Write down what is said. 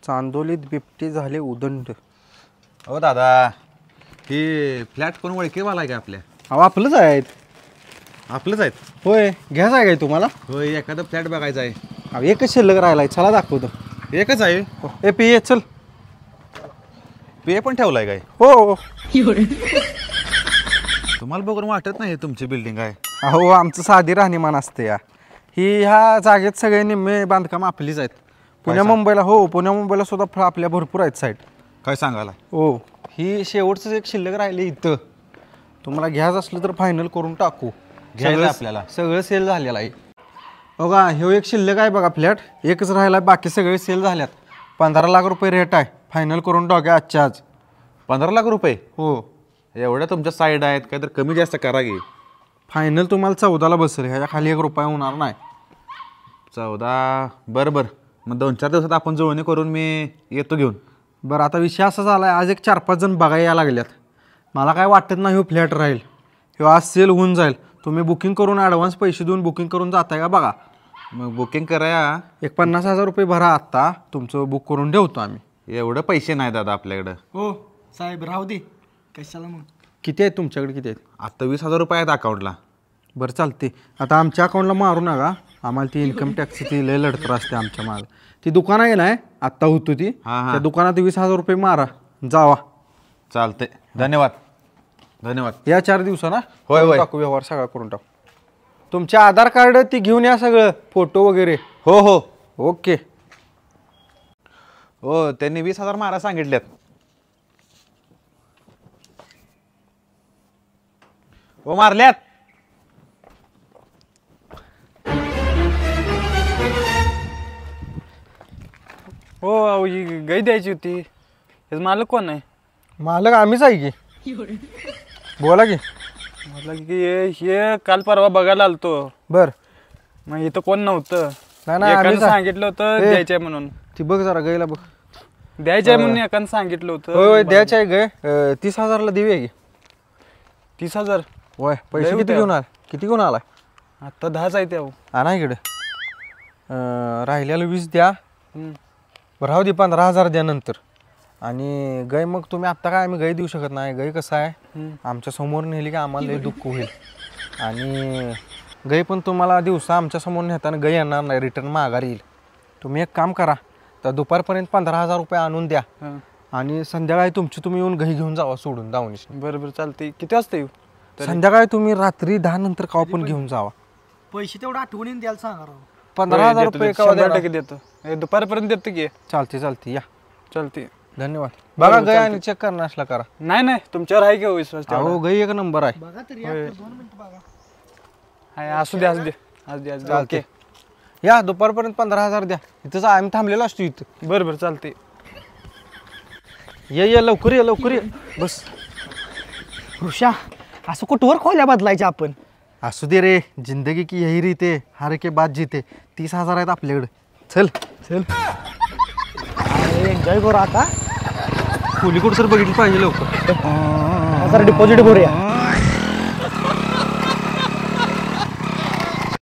चांदोलीत बिबटे झाले उदंड. हो दादा, ही फ्लॅट कोण ओळखीवाला आहे का आपल्या? अहो आपलंच आहेत. आपलंच आहेत? होय. घ्यायचं आहे काय तुम्हाला? होय, एखादं फ्लॅट बघायचा आहे. अहो एकच शिल्लक राहिलाय, चला दाखवतो. एकच आहे? ए पी चल. पे पण ठेवलाय काय? हो. तुम्हाला बघून वाटत नाही तुमची बिल्डिंग आहे. अहो आमचं साधी राहणीमान असते या. ही ह्या जागेत सगळे निम्मे बांधकाम आपलीच आहेत. पुण्या मुंबईला सुद्धा आपल्या भरपूर आहेत साईट. काय सांगायला? हो. ही शेवटचं एक शिल्लक राहिले इथं. तुम्हाला घ्यायचं असलं तर फायनल करून टाकू. घ्यायला आपल्याला सगळं सेल झालेलं आहे. बघा ह्यो एक शिल्लक आहे बघा फ्लॅट. एकच राहिला, बाकी सगळे सेल झाल्यात. 15 लाख रुपये रेट आहे. फायनल करून टाका आजच्या आज. 15 लाख रुपये? हो. एवढ्या तुमच्या साईड आहेत, काय तर कमी जास्त करा की. फायनल तुम्हाला 14ला बसेल, ह्याच्या खाली 1 रुपया होणार नाही. 14? बरं. मग 2-4 दिवसात आपण जुळणी करून मी येतो घेऊन. बरं आता विषय असा झाला आहे, आज एक 4-5 जण बघायला यायला लागल्यात. मला काय वाटत नाही ह्यो फ्लॅट राहील. ह्यो आज सेल होऊन जाईल. तुम्ही बुकिंग करून ॲडव्हान्स पैसे देऊन बुकिंग करून जाताय का बघा. मग बुकिंग करा. एक 50,000 रुपये भरा आत्ता, तुमचं बुक करून ठेवतो आम्ही. एवढं पैसे नाही दादा आपल्याकडं. हो साहेब राहू दे, कशाला मग. किती आहेत तुमच्याकडे, किती आहेत? आत्ता 20,000 रुपये आहेत अकाउंटला. बरं चालते. आता आमच्या अकाउंटला मारू नका, आम्हाला ती इन्कम टॅक्सची ती लय लढतर असते आमच्या मागं. ती दुकान आहे ना आत्ता होतो ती, त्या दुकानात 20,000 रुपये मारा, जावा. चालते. धन्यवाद. या 4 दिवसांना होय टाकू, व्यवहार सगळा करून टाकू. तुमचे आधार कार्ड ती घेऊन या, सगळं फोटो वगैरे. हो. ओके. हो, त्यांनी 20,000 मारा सांगितल्यात. हो मारल्यात. हो अहो ही गाई द्यायची होती. याचं मालक कोण आहे? मालक आम्हीच आहे की. बोला की. म्हटलं की हे काल परवा बघायला आलतो. बर. मग इथं कोण नव्हतं. नाही एकानं सांगितलं होतं द्यायचंय म्हणून. ती बघ जरा गायला बघ. द्यायचंय म्हणून एकानं सांगितलं होतं. होय द्यायचं आहे गाय. 30,000ला देऊया की. 30,000? होय. पैसे किती घेऊन आलाय? आता 10च आहे त्या. आणा इकडे. राहिलेलं 20 द्या. राहू दे, 15,000 द्या नंतर. आणि गाय मग तुम्ही आत्ता काय आम्ही गाय देऊ शकत नाही. गाय कसं आहे, आमच्या समोर नेली की आम्हाला लई दुःख होईल. आणि गाय पण तुम्हाला दिवसा आमच्या समोर नेताना गाय येणार नाही, रिटर्न माघारी येईल. तुम्ही एक काम करा, तर दुपारपर्यंत 15,000 रुपये आणून द्या. आणि संध्याकाळी तुम्ही येऊन गाय घेऊन जावा सोडून दावणीस. बरोबर चालते. किती वाजता येऊ? संध्याकाळी तुम्ही रात्री 10 नंतर काव पण घेऊन जावा. पैसे तेवढं आठवणीने द्यायला सांगा राव. 15,000 रुपये कावा द्या. देतो. दुपारपर्यंत देतो की. चालते या. चालते. धन्यवाद. बघा गाय आणि चेक करणं असला करा. नाही तुमच्यावर आहे की विश्वास? हो गाय एक नंबर आहे. बघा तरी 2 मिनिटं बघा. असू दे. ओके. या दुपारपर्यंत 15,000 द्या. इथंच आम्ही थांबलेलो असतो इथं. बरोबर चालते. ये लवकर ये. बस. ऋषा, असं कुठवर खोल्या बदलायच्या आपण? असू दे रे, जिंदगी की यही रीते, हार के बाद जीते. 30,000 आहेत आपल्याकडे. चल. एन्जॉय करू आता. खोली कुठं तर बघितलं पाहिजे लवकर. डिपॉझिट भरूया.